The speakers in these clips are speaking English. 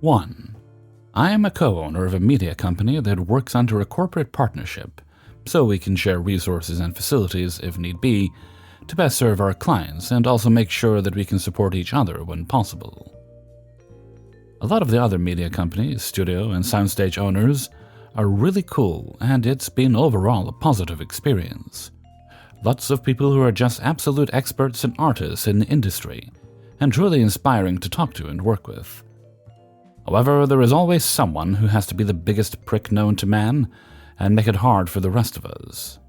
1. I am a co-owner of a media company that works under a corporate partnership, so we can share resources and facilities, if need be, to best serve our clients and also make sure that we can support each other when possible. A lot of the other media companies, studio, and soundstage owners are really cool, and it's been overall a positive experience. Lots of people who are just absolute experts and artists in the industry, and truly inspiring to talk to and work with. However, there is always someone who has to be the biggest prick known to man and make it hard for the rest of us.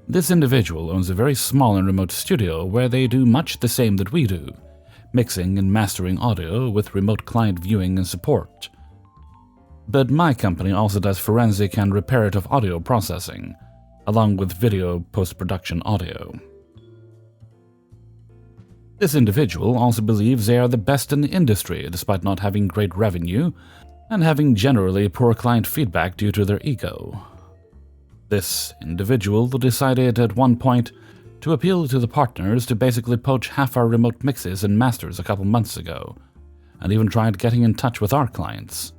This individual owns a very small and remote studio where they do much the same that we do, mixing and mastering audio with remote client viewing and support. But my company also does forensic and reparative audio processing, along with video post-production audio. This individual also believes they are the best in the industry despite not having great revenue and having generally poor client feedback due to their ego. This individual decided at one point to appeal to the partners to basically poach half our remote mixes and masters a couple months ago, and even tried getting in touch with our clients.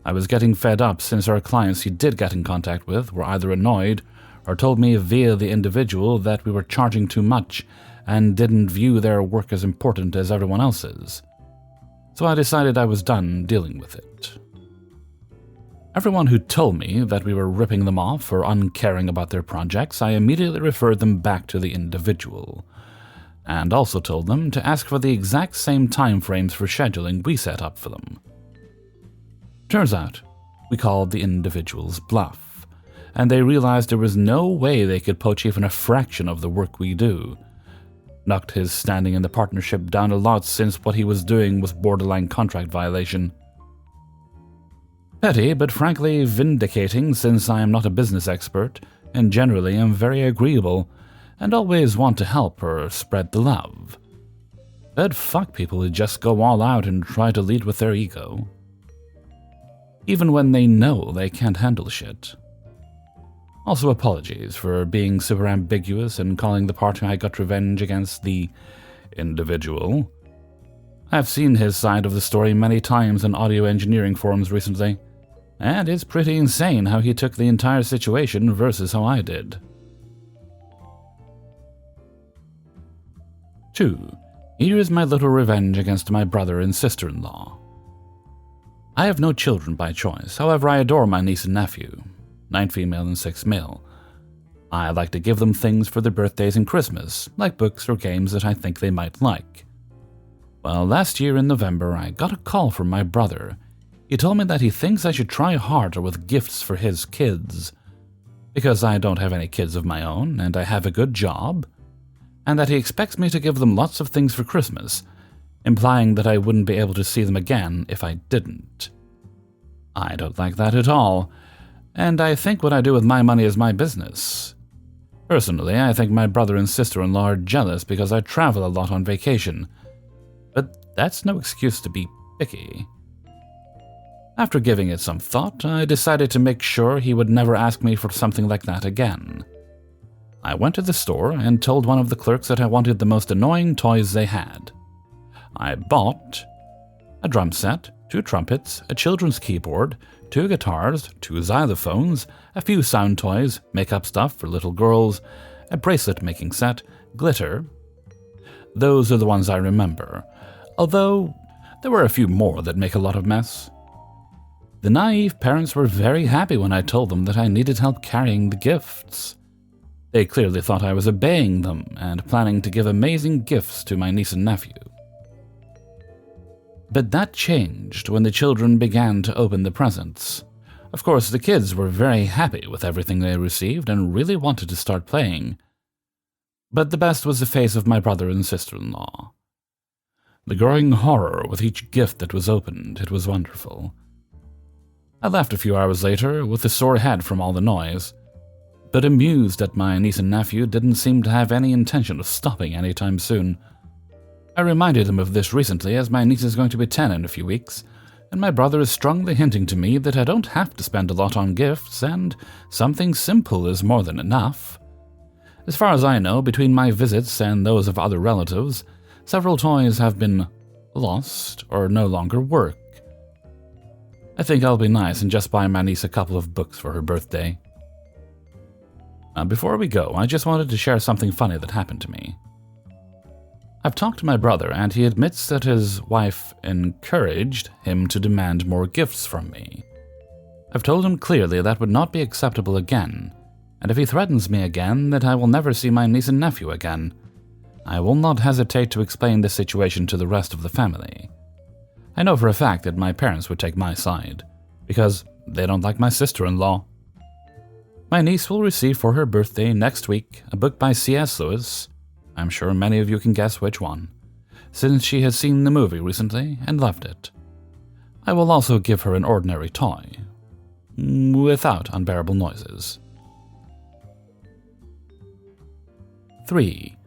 I was getting fed up since our clients he did get in contact with were either annoyed or told me via the individual that we were charging too much and didn't view their work as important as everyone else's. So I decided I was done dealing with it. Everyone who told me that we were ripping them off or uncaring about their projects, I immediately referred them back to the individual, and also told them to ask for the exact same time frames for scheduling we set up for them. Turns out, we called the individual's bluff, and they realized there was no way they could poach even a fraction of the work we do. Knocked his standing in the partnership down a lot since what he was doing was borderline contract violation. Petty, but frankly vindicating since I am not a business expert, and generally am very agreeable, and always want to help or spread the love. But fuck people who just go all out and try to lead with their ego. Even when they know they can't handle shit. Also apologies for being super ambiguous and calling the party I got revenge against the individual. I've seen his side of the story many times in audio engineering forums recently, and it's pretty insane how he took the entire situation versus how I did. 2. Here is my little revenge against my brother and sister-in-law. I have no children by choice, however I adore my niece and nephew, 9 female and 6 male. I like to give them things for their birthdays and Christmas, like books or games that I think they might like. Well, last year in November, I got a call from my brother. He told me that he thinks I should try harder with gifts for his kids, because I don't have any kids of my own and I have a good job, and that he expects me to give them lots of things for Christmas, implying that I wouldn't be able to see them again if I didn't. I don't like that at all, and I think what I do with my money is my business. Personally, I think my brother and sister-in-law are jealous because I travel a lot on vacation, but that's no excuse to be picky. After giving it some thought, I decided to make sure he would never ask me for something like that again. I went to the store and told one of the clerks that I wanted the most annoying toys they had. I bought a drum set, 2 trumpets, a children's keyboard, 2 guitars, 2 xylophones, a few sound toys, makeup stuff for little girls, a bracelet-making set, glitter. Those are the ones I remember, although there were a few more that make a lot of mess. The naive parents were very happy when I told them that I needed help carrying the gifts. They clearly thought I was obeying them and planning to give amazing gifts to my niece and nephew. But that changed when the children began to open the presents. Of course, the kids were very happy with everything they received and really wanted to start playing. But the best was the face of my brother and sister-in-law. The growing horror with each gift that was opened, it was wonderful. I left a few hours later with a sore head from all the noise, but amused that my niece and nephew didn't seem to have any intention of stopping anytime soon. I reminded them of this recently as my niece is going to be 10 in a few weeks, and my brother is strongly hinting to me that I don't have to spend a lot on gifts and something simple is more than enough. As far as I know, between my visits and those of other relatives, several toys have been lost or no longer work. I think I'll be nice and just buy my niece a couple of books for her birthday. Before we go, I just wanted to share something funny that happened to me. I've talked to my brother, and he admits that his wife encouraged him to demand more gifts from me. I've told him clearly that would not be acceptable again, and if he threatens me again, that I will never see my niece and nephew again. I will not hesitate to explain this situation to the rest of the family. I know for a fact that my parents would take my side, because they don't like my sister-in-law. My niece will receive for her birthday next week a book by C.S. Lewis. I'm sure many of you can guess which one, since she has seen the movie recently and loved it. I will also give her an ordinary toy, without unbearable noises. 3.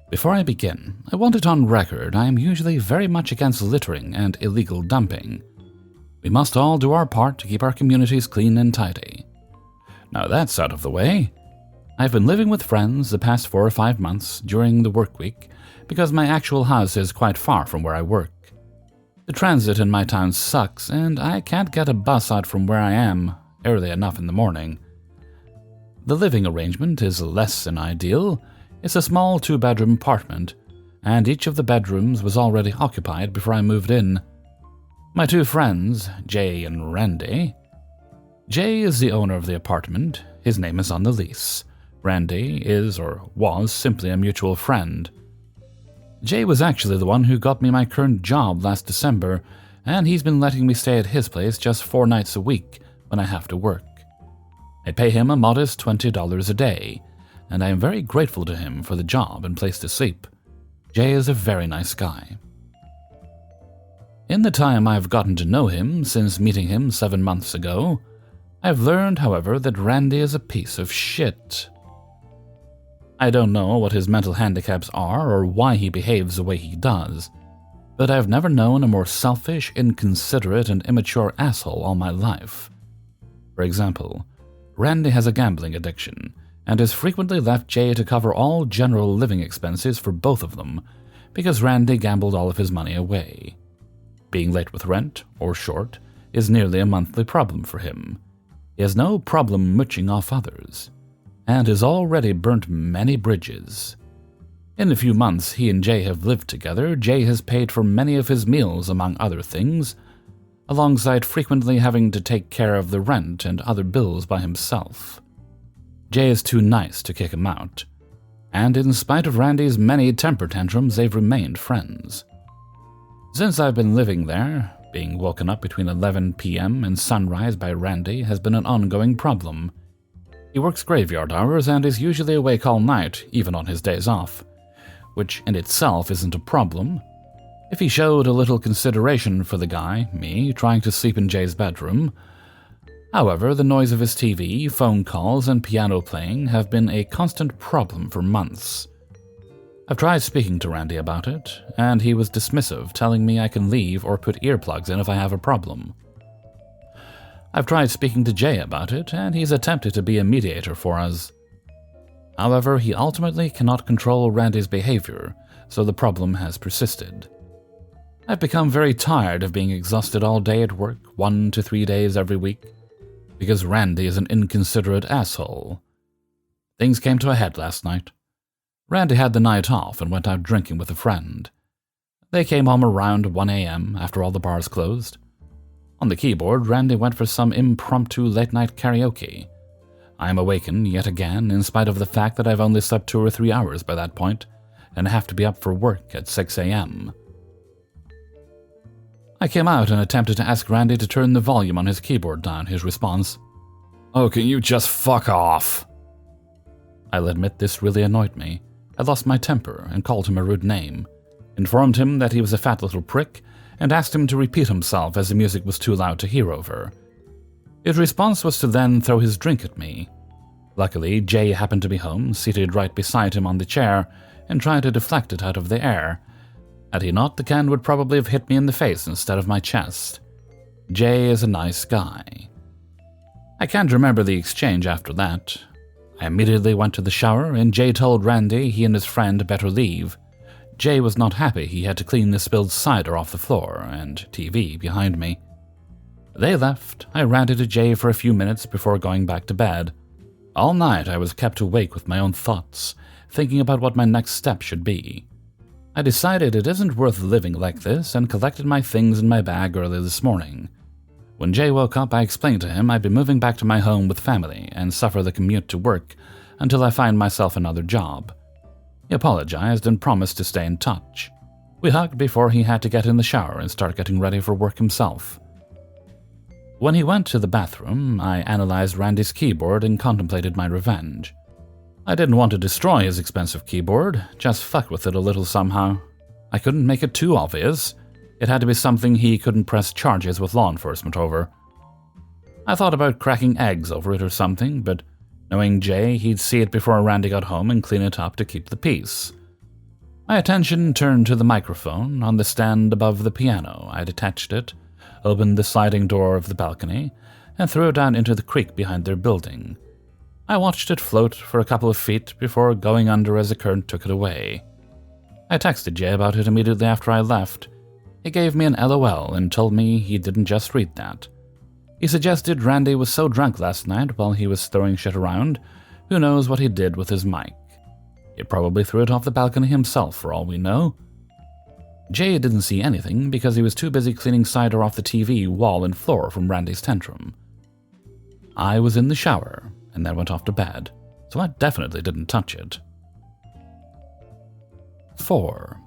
Before I begin, I want it on record I am usually very much against littering and illegal dumping. We must all do our part to keep our communities clean and tidy. Now that's out of the way. I've been living with friends the past 4 or 5 months during the work week because my actual house is quite far from where I work. The transit in my town sucks, and I can't get a bus out from where I am early enough in the morning. The living arrangement is less than ideal. It's a small 2-bedroom apartment, and each of the bedrooms was already occupied before I moved in. My 2 friends, Jay and Randy. Jay is the owner of the apartment. His name is on the lease. Randy is, or was, simply a mutual friend. Jay was actually the one who got me my current job last December, and he's been letting me stay at his place just 4 nights a week when I have to work. I pay him a modest $20 a day, and I am very grateful to him for the job and place to sleep. Jay is a very nice guy. In the time I've gotten to know him since meeting him 7 months ago, I've learned, however, that Randy is a piece of shit. I don't know what his mental handicaps are or why he behaves the way he does, but I've never known a more selfish, inconsiderate, and immature asshole all my life. For example, Randy has a gambling addiction, and has frequently left Jay to cover all general living expenses for both of them, because Randy gambled all of his money away. Being late with rent, or short, is nearly a monthly problem for him. He has no problem mooching off others, and has already burnt many bridges. In the few months he and Jay have lived together, Jay has paid for many of his meals, among other things, alongside frequently having to take care of the rent and other bills by himself. Jay is too nice to kick him out, and in spite of Randy's many temper tantrums, they've remained friends. Since I've been living there, being woken up between 11 p.m. and sunrise by Randy has been an ongoing problem. He works graveyard hours and is usually awake all night, even on his days off, which in itself isn't a problem. If he showed a little consideration for the guy, me, trying to sleep in Jay's bedroom. However, the noise of his TV, phone calls, and piano playing have been a constant problem for months. I've tried speaking to Randy about it, and he was dismissive, telling me I can leave or put earplugs in if I have a problem. I've tried speaking to Jay about it, and he's attempted to be a mediator for us. However, he ultimately cannot control Randy's behavior, so the problem has persisted. I've become very tired of being exhausted all day at work, 1 to 3 days every week, because Randy is an inconsiderate asshole. Things came to a head last night. Randy had the night off and went out drinking with a friend. They came home around 1 a.m. after all the bars closed. On the keyboard, Randy went for some impromptu late-night karaoke. I am awakened yet again, in spite of the fact that I've only slept 2 or 3 hours by that point, and have to be up for work at 6 a.m. I came out and attempted to ask Randy to turn the volume on his keyboard down. His response, "Oh, can you just fuck off?" I'll admit this really annoyed me. I lost my temper and called him a rude name, informed him that he was a fat little prick, and asked him to repeat himself as the music was too loud to hear over. His response was to then throw his drink at me. Luckily, Jay happened to be home, seated right beside him on the chair, and tried to deflect it out of the air. Had he not, the can would probably have hit me in the face instead of my chest. Jay is a nice guy. I can't remember the exchange after that. I immediately went to the shower, and Jay told Randy he and his friend better leave. Jay was not happy he had to clean the spilled cider off the floor and TV behind me. They left. I ranted to Jay for a few minutes before going back to bed. All night I was kept awake with my own thoughts, thinking about what my next step should be. I decided it isn't worth living like this and collected my things in my bag early this morning. When Jay woke up, I explained to him I'd be moving back to my home with family and suffer the commute to work until I find myself another job. He apologized and promised to stay in touch. We hugged before he had to get in the shower and start getting ready for work himself. When he went to the bathroom, I analyzed Randy's keyboard and contemplated my revenge. I didn't want to destroy his expensive keyboard, just fuck with it a little somehow. I couldn't make it too obvious. It had to be something he couldn't press charges with law enforcement over. I thought about cracking eggs over it or something, but knowing Jay, he'd see it before Randy got home and clean it up to keep the peace. My attention turned to the microphone on the stand above the piano. I detached it, opened the sliding door of the balcony, and threw it down into the creek behind their building. I watched it float for a couple of feet before going under as the current took it away. I texted Jay about it immediately after I left. He gave me an LOL and told me he didn't just read that. He suggested Randy was so drunk last night while he was throwing shit around, who knows what he did with his mic. He probably threw it off the balcony himself for all we know. Jay didn't see anything because he was too busy cleaning cider off the TV wall and floor from Randy's tantrum. I was in the shower and then went off to bed, so I definitely didn't touch it. 4.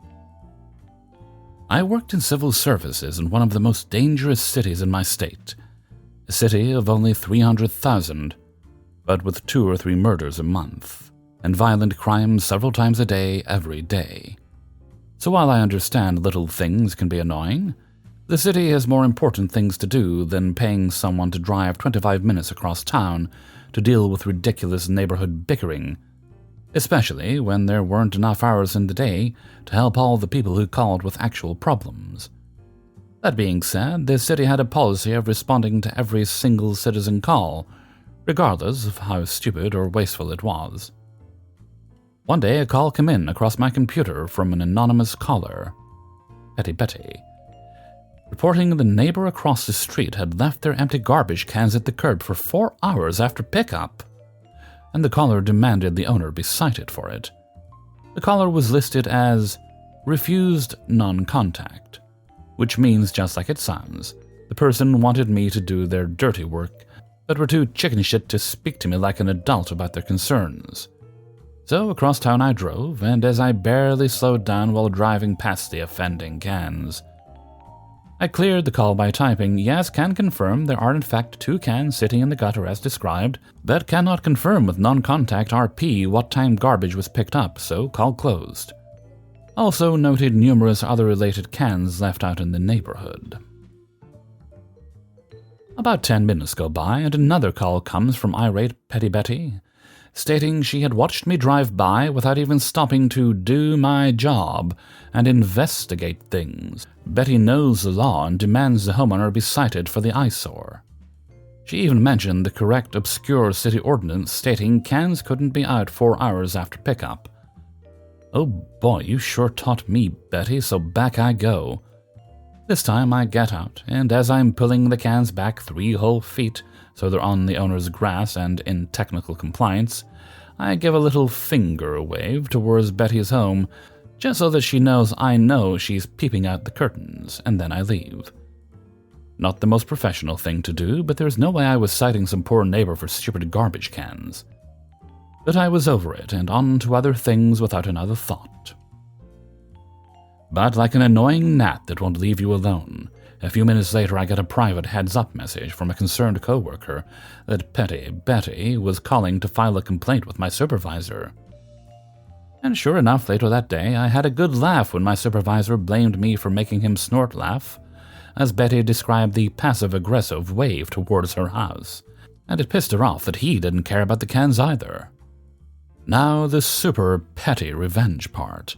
I worked in civil services in one of the most dangerous cities in my state, a city of only 300,000, but with 2 or 3 murders a month, and violent crime several times a day, every day. So while I understand little things can be annoying, the city has more important things to do than paying someone to drive 25 minutes across town to deal with ridiculous neighborhood bickering, especially when there weren't enough hours in the day to help all the people who called with actual problems. That being said, the city had a policy of responding to every single citizen call, regardless of how stupid or wasteful it was. One day a call came in across my computer from an anonymous caller, Betty, reporting the neighbor across the street had left their empty garbage cans at the curb for 4 hours after pickup, and the caller demanded the owner be cited for it. The caller was listed as refused non-contact, which means just like it sounds, the person wanted me to do their dirty work, but were too chicken shit to speak to me like an adult about their concerns. So across town I drove, and as I barely slowed down while driving past the offending cans, I cleared the call by typing, "Yes, can confirm there are in fact 2 cans sitting in the gutter as described, but cannot confirm with non-contact RP what time garbage was picked up, so call closed." Also noted numerous other related cans left out in the neighborhood. About 10 minutes go by and another call comes from irate Petty Betty, stating she had watched me drive by without even stopping to do my job and investigate things. Betty knows the law and demands the homeowner be cited for the eyesore. She even mentioned the correct obscure city ordinance stating cans couldn't be out 4 hours after pickup. Oh boy, you sure taught me, Betty, so back I go. This time I get out, and as I'm pulling the cans back 3 whole feet so they're on the owner's grass and in technical compliance, I give a little finger wave towards Betty's home, just so that she knows I know she's peeping out the curtains, and then I leave. Not the most professional thing to do, but there's no way I was citing some poor neighbor for stupid garbage cans. But I was over it and on to other things without another thought. But like an annoying gnat that won't leave you alone, a few minutes later I got a private heads-up message from a concerned coworker that Petty Betty was calling to file a complaint with my supervisor. And sure enough, later that day, I had a good laugh when my supervisor blamed me for making him snort laugh, as Betty described the passive-aggressive wave towards her house, and it pissed her off that he didn't care about the cans either. Now the super petty revenge part.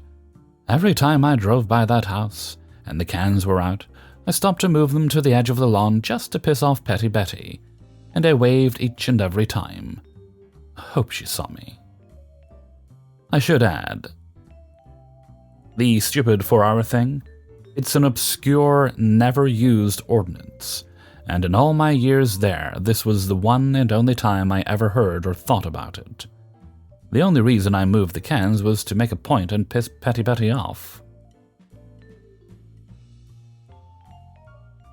Every time I drove by that house, and the cans were out, I stopped to move them to the edge of the lawn just to piss off Petty Betty, and I waved each and every time. I hope she saw me. I should add, the stupid 4-hour thing, it's an obscure, never-used ordinance, and in all my years there, this was the one and only time I ever heard or thought about it. The only reason I moved the cans was to make a point and piss Petty Betty off.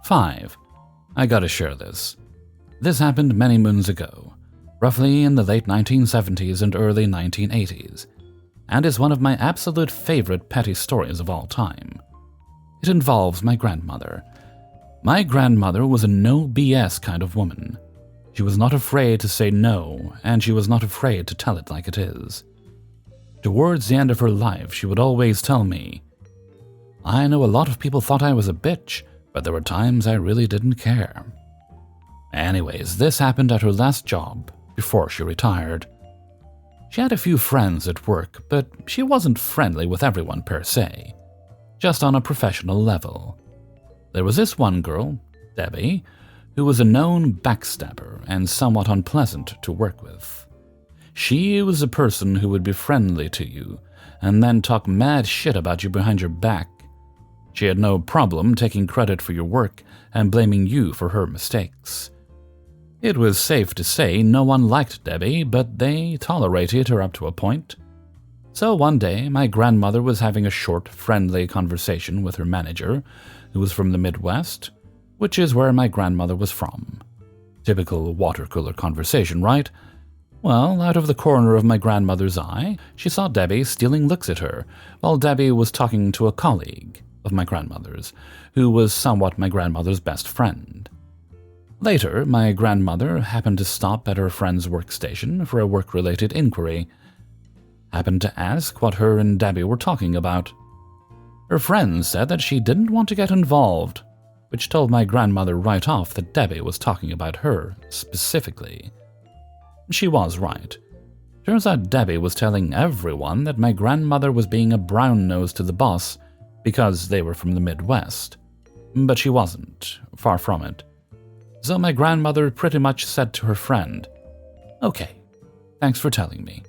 5. I gotta share this. This happened many moons ago, roughly in the late 1970s and early 1980s, and is one of my absolute favorite petty stories of all time. It involves my grandmother. My grandmother was a no BS kind of woman. She was not afraid to say no, and she was not afraid to tell it like it is. Towards the end of her life, she would always tell me, "I know a lot of people thought I was a bitch, but there were times I really didn't care." Anyways, this happened at her last job, before she retired. She had a few friends at work, but she wasn't friendly with everyone per se, just on a professional level. There was this one girl, Debbie, who was a known backstabber and somewhat unpleasant to work with. She was a person who would be friendly to you and then talk mad shit about you behind your back. She had no problem taking credit for your work and blaming you for her mistakes. It was safe to say no one liked Debbie, but they tolerated her up to a point. So one day, my grandmother was having a short, friendly conversation with her manager, who was from the Midwest, which is where my grandmother was from. Typical water cooler conversation, right? Well, out of the corner of my grandmother's eye, she saw Debbie stealing looks at her, while Debbie was talking to a colleague of my grandmother's, who was somewhat my grandmother's best friend. Later, my grandmother happened to stop at her friend's workstation for a work-related inquiry. Happened to ask what her and Debbie were talking about. Her friend said that she didn't want to get involved, which told my grandmother right off that Debbie was talking about her specifically. She was right. Turns out Debbie was telling everyone that my grandmother was being a brown-nose to the boss because they were from the Midwest. But she wasn't, far from it. So my grandmother pretty much said to her friend, "Okay, thanks for telling me."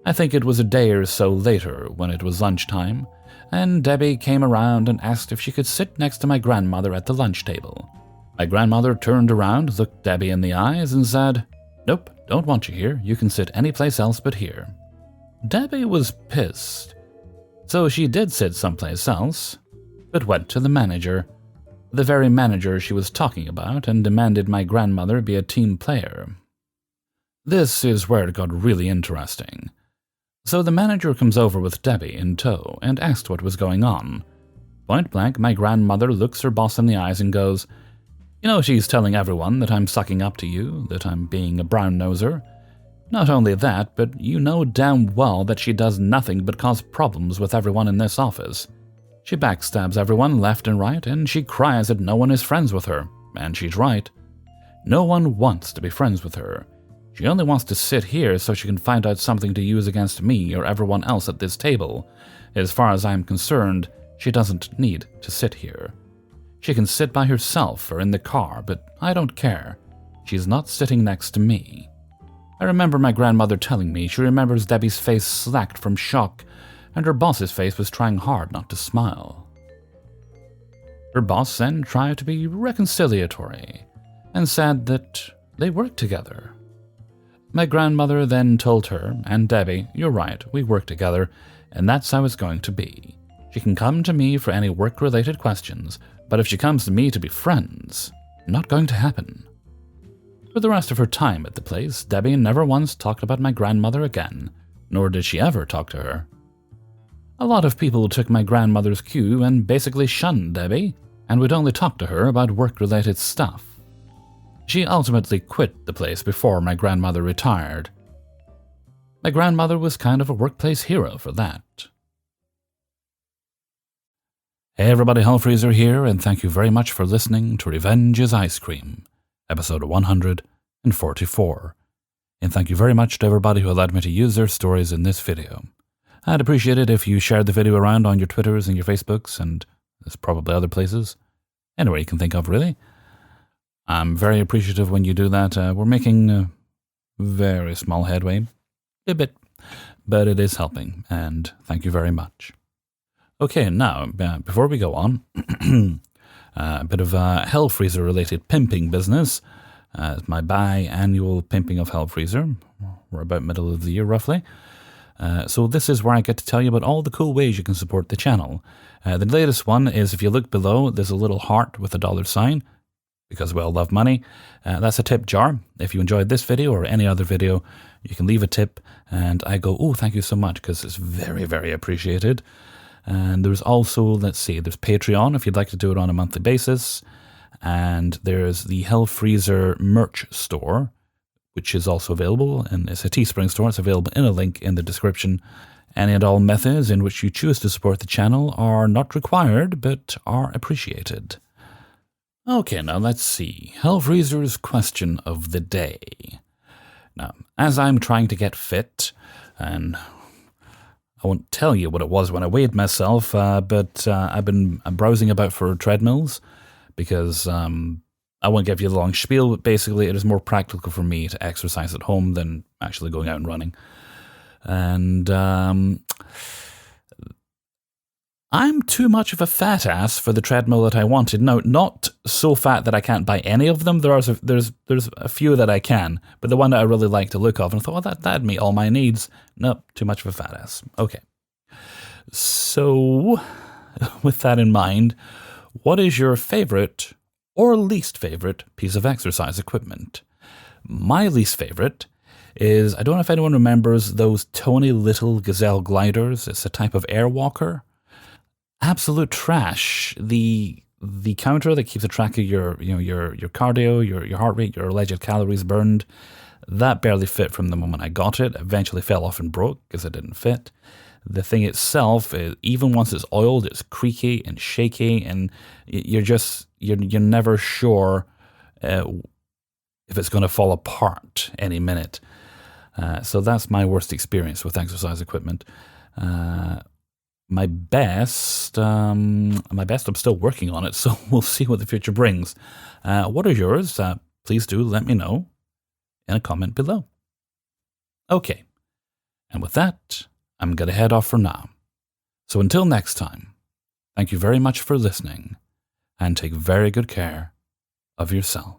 I think it was a day or so later when it was lunchtime, and Debbie came around and asked if she could sit next to my grandmother at the lunch table. My grandmother turned around, looked Debbie in the eyes, and said, "Nope, don't want you here. You can sit any place else but here." Debbie was pissed. So she did sit someplace else, but went to the manager, the very manager she was talking about, and demanded my grandmother be a team player. This is where it got really interesting. So the manager comes over with Debbie in tow and asked what was going on. Point blank, my grandmother looks her boss in the eyes and goes, "You know she's telling everyone that I'm sucking up to you, that I'm being a brown-noser. Not only that, but you know damn well that she does nothing but cause problems with everyone in this office. She backstabs everyone left and right, and she cries that no one is friends with her, and she's right. No one wants to be friends with her. She only wants to sit here so she can find out something to use against me or everyone else at this table. As far as I'm concerned, she doesn't need to sit here. She can sit by herself or in the car, but I don't care. She's not sitting next to me." I remember my grandmother telling me she remembers Debbie's face slacked from shock, and her boss's face was trying hard not to smile. Her boss then tried to be reconciliatory and said that they worked together. My grandmother then told her and Debbie, "You're right, we work together, and that's how it's going to be. She can come to me for any work-related questions, but if she comes to me to be friends, not going to happen." For the rest of her time at the place, Debbie never once talked about my grandmother again, nor did she ever talk to her. A lot of people took my grandmother's cue and basically shunned Debbie, and would only talk to her about work-related stuff. She ultimately quit the place before my grandmother retired. My grandmother was kind of a workplace hero for that. Hey everybody, Hellfreezer here, and thank you very much for listening to Revenge is Ice Cream, episode 144. And thank you very much to everybody who allowed me to use their stories in this video. I'd appreciate it if you shared the video around on your Twitters and your Facebooks, and there's probably other places. Anywhere you can think of, really. I'm very appreciative when you do that. We're making very small headway. A bit. But it is helping, and thank you very much. Okay, now, before we go on, A bit of a Hell Freezer related pimping business. It's my biannual pimping of Hell Freezer. We're about middle of the year roughly. So this is where I get to tell you about all the cool ways you can support the channel. The latest one is, if you look below, there's a little heart with a $sign, because we all love money. That's a tip jar. If you enjoyed this video or any other video, you can leave a tip, and I go, oh, thank you so much, because it's very, very appreciated. And there's also, let's see, there's Patreon if you'd like to do it on a monthly basis. And there's the Hell Freezer merch store, which is also available, and it's a Teespring store. It's available in a link in the description. Any and all methods in which you choose to support the channel are not required, but are appreciated. Okay, now let's see. Hell Freezer's question of the day. Now, as I'm trying to get fit, and I won't tell you what it was when I weighed myself, but I've been browsing about for treadmills, because I won't give you the long spiel, but basically it is more practical for me to exercise at home than actually going out and running. And I'm too much of a fat ass for the treadmill that I wanted. Now, not so fat that I can't buy any of them. There's a few that I can, but the one that I really like to look of, and I thought, well, that'd meet all my needs. Nope, too much of a fat ass. Okay. So, with that in mind, what is your favorite or least favorite piece of exercise equipment? My least favorite is, I don't know if anyone remembers those Tony Little Gazelle gliders. It's a type of air walker. Absolute trash. The counter that keeps a track of your cardio, your heart rate, your alleged calories burned, that barely fit from the moment I got it. Eventually fell off and broke because it didn't fit. The thing itself, even once it's oiled, it's creaky and shaky, and you're never sure if it's going to fall apart any minute. So that's my worst experience with exercise equipment. My best, I'm still working on it, so we'll see what the future brings. What are yours? Please do let me know in a comment below. Okay, and with that, I'm going to head off for now. So until next time, thank you very much for listening, and take very good care of yourself.